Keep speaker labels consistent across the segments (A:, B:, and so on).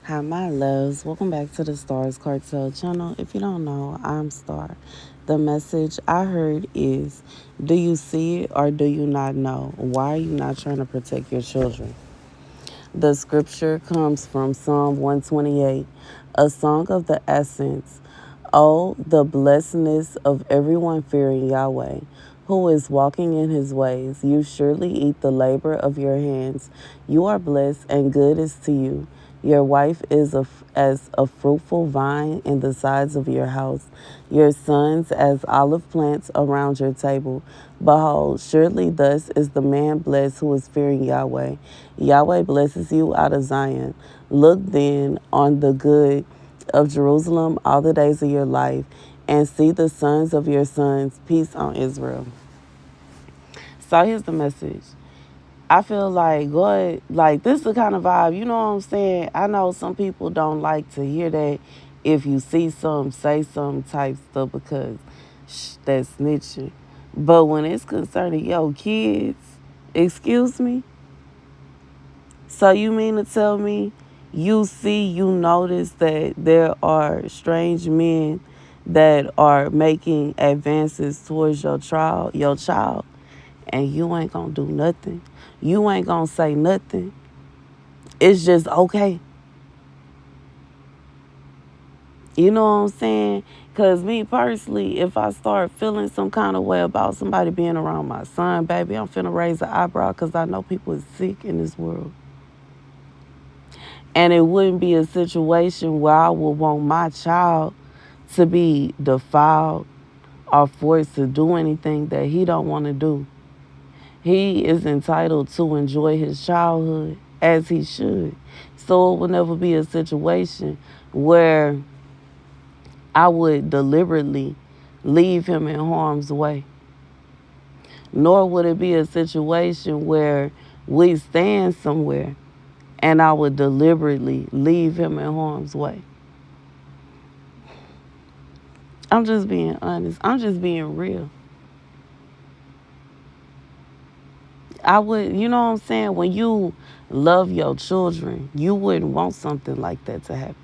A: Hi, my loves. Welcome back to the Starscartel channel. If you don't know, I'm Star. The message I heard is, do you see it or do you not know? Why are you not trying to protect your children? The scripture comes from Psalm 128, a song of the essence. Oh, the blessedness of everyone fearing Yahweh, who is walking in his ways. You surely eat the labor of your hands. You are blessed, and good is to you. Your wife is as a fruitful vine in the sides of your house, your sons as olive plants around your table. Behold, surely thus is the man blessed who is fearing Yahweh. Yahweh blesses you out of Zion. Look then on the good of Jerusalem all the days of your life, and see the sons of your sons. Peace on Israel. So here's the message. I feel like God, like this is the kind of vibe, you know what I'm saying? I know some people don't like to hear that if you see some, say some type stuff because that's snitching. But when it's concerning your kids, excuse me, so you mean to tell me you notice that there are strange men that are making advances towards your child, and you ain't gonna do nothing. You ain't gonna say nothing. It's just okay. You know what I'm saying? Because me personally, if I start feeling some kind of way about somebody being around my son, baby, I'm finna raise an eyebrow because I know people is sick in this world. And it wouldn't be a situation where I would want my child to be defiled or forced to do anything that he don't want to do. He is entitled to enjoy his childhood as he should. So it would never be a situation where I would deliberately leave him in harm's way. Nor would it be a situation where we stand somewhere and I would deliberately leave him in harm's way. I'm just being honest. I'm just being real. I would, you know what I'm saying? When you love your children, you wouldn't want something like that to happen.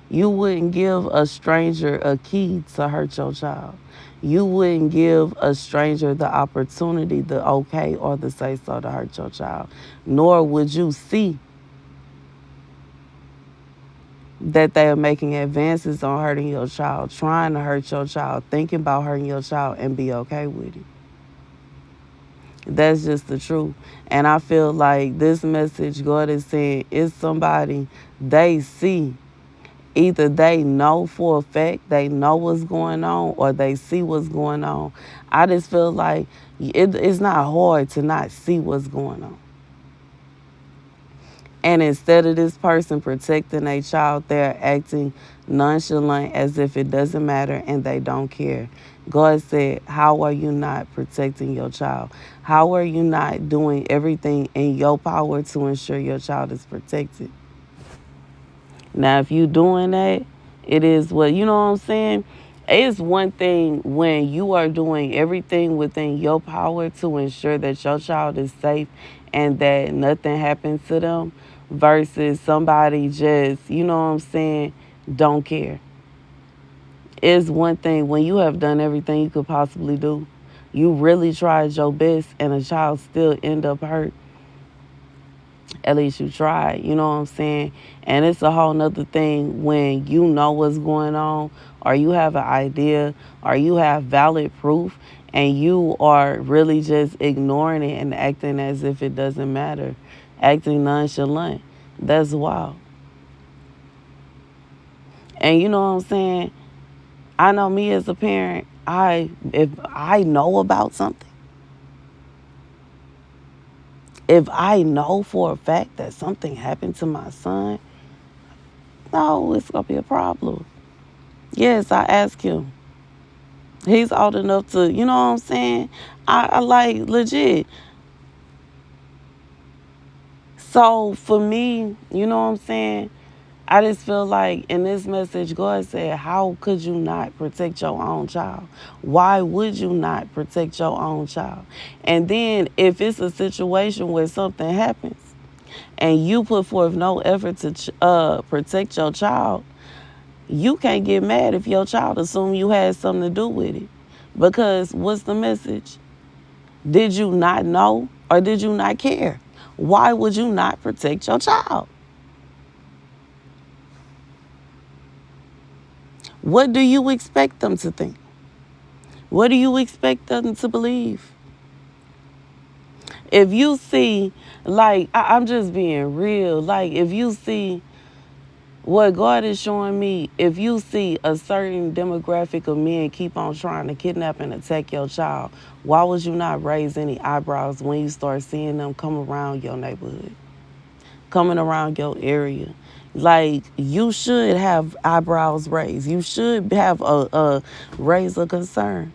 A: You wouldn't give a stranger a key to hurt your child. You wouldn't give a stranger the opportunity, the okay or the say so to hurt your child. Nor would you see that they are making advances on hurting your child, trying to hurt your child, thinking about hurting your child, and be okay with it. That's just the truth. And I feel like this message God is saying is somebody they see. Either they know for a fact, they know what's going on, or they see what's going on. I just feel like it's not hard to not see what's going on. And instead of this person protecting a child, they're acting nonchalant as if it doesn't matter and they don't care. God said, how are you not protecting your child? How are you not doing everything in your power to ensure your child is protected? Now, if you doing that, it is what, you know what I'm saying? It's one thing when you are doing everything within your power to ensure that your child is safe and that nothing happens to them versus somebody just, you know what I'm saying, don't care. It's one thing when you have done everything you could possibly do. You really tried your best and a child still end up hurt. At least you tried, you know what I'm saying? And it's a whole nother thing when you know what's going on, or you have an idea, or you have valid proof, and you are really just ignoring it and acting as if it doesn't matter, acting nonchalant. That's wild. And you know what I'm saying? I know me as a parent, if I know about something, if I know for a fact that something happened to my son, no, it's gonna be a problem. Yes, I ask him. He's old enough to, you know what I'm saying? I like legit. So for me, you know what I'm saying? I just feel like in this message, God said, how could you not protect your own child? Why would you not protect your own child? And then if it's a situation where something happens, and you put forth no effort to protect your child, you can't get mad if your child assume you had something to do with it. Because what's the message? Did you not know or did you not care? Why would you not protect your child? What do you expect them to think? What do you expect them to believe? If you see, like, I'm just being real, like, if you see what God is showing me, if you see a certain demographic of men keep on trying to kidnap and attack your child, why would you not raise any eyebrows when you start seeing them come around your neighborhood, coming around your area? Like, you should have eyebrows raised. You should have a raise a concern.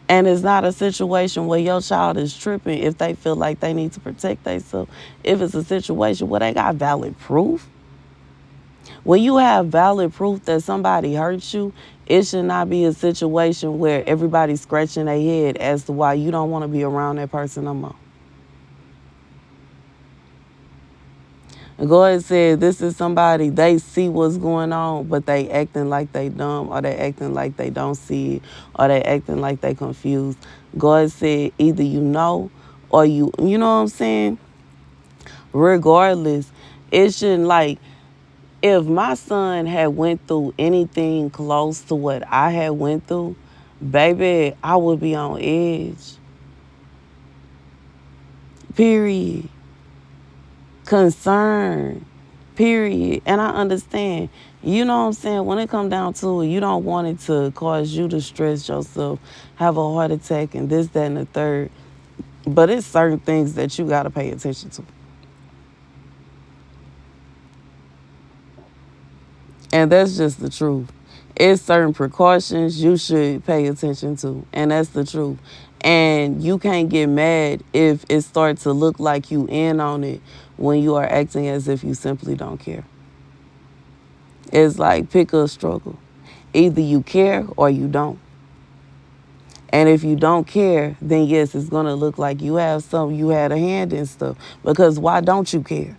A: And it's not a situation where your child is tripping if they feel like they need to protect themselves. If it's a situation where they got valid proof, when you have valid proof that somebody hurt you, it should not be a situation where everybody's scratching their head as to why you don't want to be around that person no more. God said this is somebody, they see what's going on, but they acting like they dumb, or they acting like they don't see it, or they acting like they confused. God said either you know or you know what I'm saying? Regardless, it shouldn't, like, if my son had went through anything close to what I had went through, baby, I would be on edge. Period. Concern. Period. And I understand. You know what I'm saying? When it comes down to it, you don't want it to cause you to stress yourself, have a heart attack, and this, that, and the third. But it's certain things that you got to pay attention to. And that's just the truth. It's certain precautions you should pay attention to. And that's the truth. And you can't get mad if it starts to look like you in on it when you are acting as if you simply don't care. It's like, pick a struggle. Either you care or you don't. And if you don't care, then yes, it's going to look like you have you had a hand in stuff. Because why don't you care?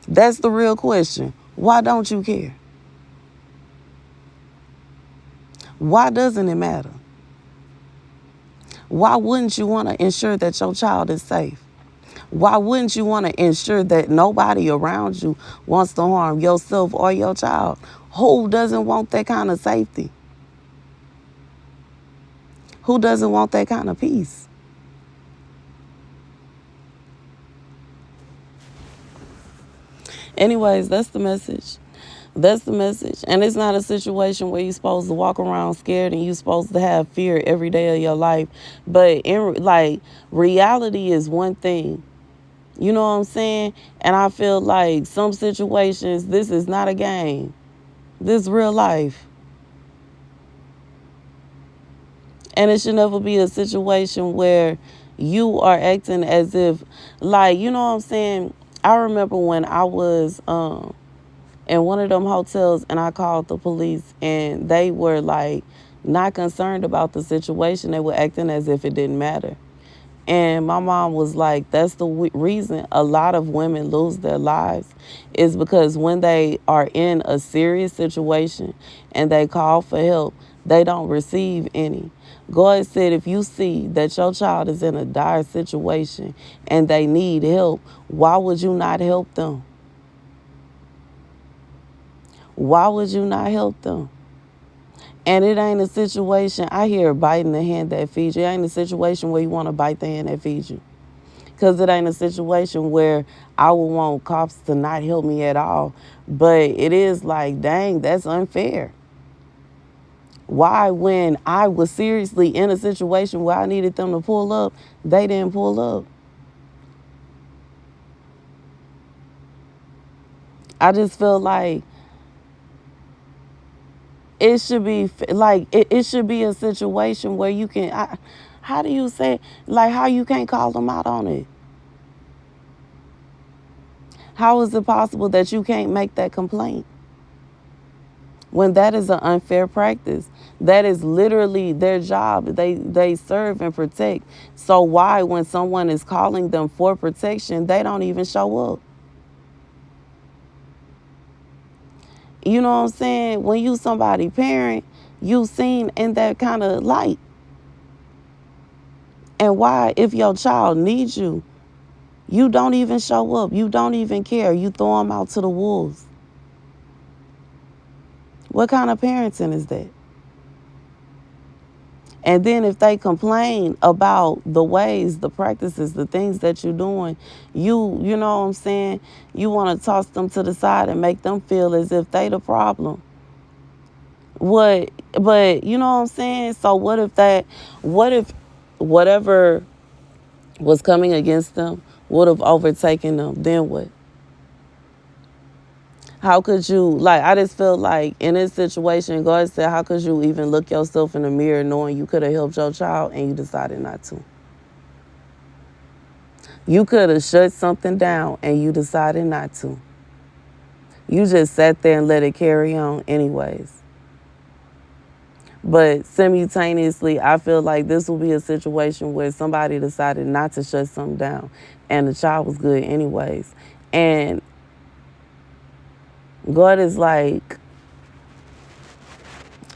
A: That's the real question. Why don't you care? Why doesn't it matter? Why wouldn't you want to ensure that your child is safe? Why wouldn't you want to ensure that nobody around you wants to harm yourself or your child? Who doesn't want that kind of safety? Who doesn't want that kind of peace? Anyways, that's the message. That's the message. And it's not a situation where you're supposed to walk around scared and you're supposed to have fear every day of your life. But reality is one thing. You know what I'm saying? And I feel like some situations, this is not a game. This is real life. And it should never be a situation where you are acting as if, like, you know what I'm saying? I remember when I was in one of them hotels and I called the police and they were like not concerned about the situation. They were acting as if it didn't matter. And my mom was like, that's the reason a lot of women lose their lives is because when they are in a serious situation and they call for help, they don't receive any. God said, if you see that your child is in a dire situation and they need help, why would you not help them? Why would you not help them? And it ain't a situation, I hear biting the hand that feeds you. It ain't a situation where you want to bite the hand that feeds you. Because it ain't a situation where I would want cops to not help me at all. But it is like, dang, that's unfair. Why, when I was seriously in a situation where I needed them to pull up, they didn't pull up? I just feel like it should be like it should be a situation where you can. How do you say, like, how you can't call them out on it? How is it possible that you can't make that complaint? when that is an unfair practice. That is literally their job. They serve and protect. So why, when someone is calling them for protection, they don't even show up? You know what I'm saying? When you somebody parent, you seen in that kind of light. And why, if your child needs you, you don't even show up. You don't even care. You throw them out to the wolves. What kind of parenting is that? And then if they complain about the ways, the practices, the things that you're doing, you know what I'm saying? You want to toss them to the side and make them feel as if they the problem. What? But you know what I'm saying? So what if whatever was coming against them would have overtaken them? Then what? How could you, like, I just feel like in this situation, God said, how could you even look yourself in the mirror knowing you could have helped your child and you decided not to? You could have shut something down and you decided not to. You just sat there and let it carry on anyways. But simultaneously, I feel like this will be a situation where somebody decided not to shut something down and the child was good anyways. And God is like,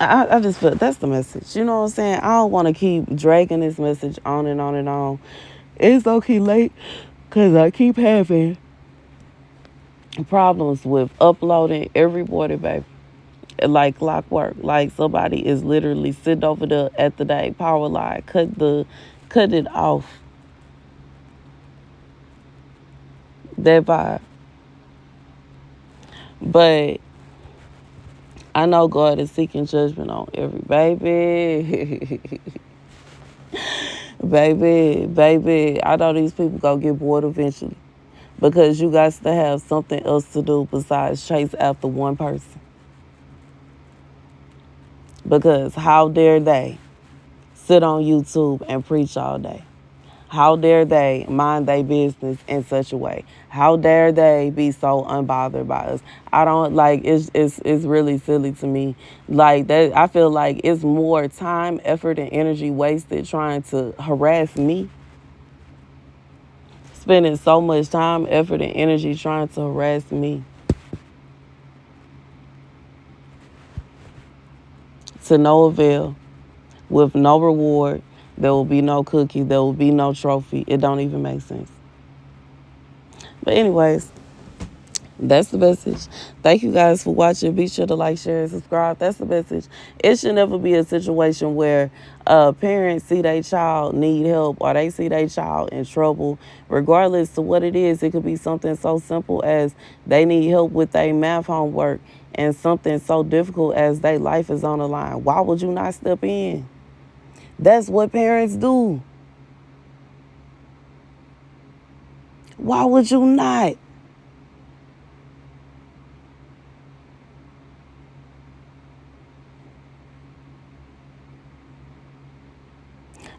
A: I just feel that's the message. You know what I'm saying? I don't want to keep dragging this message on and on and on. It's okay late because I keep having problems with uploading every morning, baby. Like clockwork. Like somebody is literally sitting over there at the day power line, cut it off. That vibe. But I know God is seeking judgment on every baby. baby. I know these people gonna get bored eventually. Because you got to have something else to do besides chase after one person. Because how dare they sit on YouTube and preach all day? How dare they mind their business in such a way? How dare they be so unbothered by us? I don't like it's really silly to me. Like that, I feel like it's more time, effort, and energy wasted trying to harass me. Spending so much time, effort, and energy trying to harass me. To no avail, with no reward. There will be no cookie. There will be no trophy. It don't even make sense. But anyways, that's the message. Thank you guys for watching. Be sure to like, share, and subscribe. That's the message. It should never be a situation where parents see their child need help or they see their child in trouble. Regardless of what it is, it could be something so simple as they need help with their math homework and something so difficult as their life is on the line. Why would you not step in? That's what parents do. Why would you not?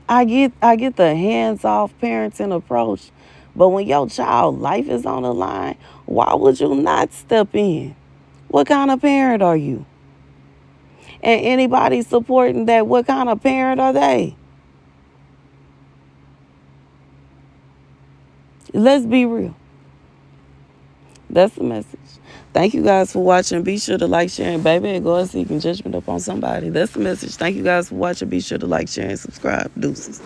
A: I get the hands-off parenting approach, but when your child life is on the line, why would you not step in? What kind of parent are you? And anybody supporting that, what kind of parent are they? Let's be real. That's the message. Thank you guys for watching. Be sure to like, share, and baby, and go and seek judgment up on somebody. That's the message. Thank you guys for watching. Be sure to like, share, and subscribe. Deuces.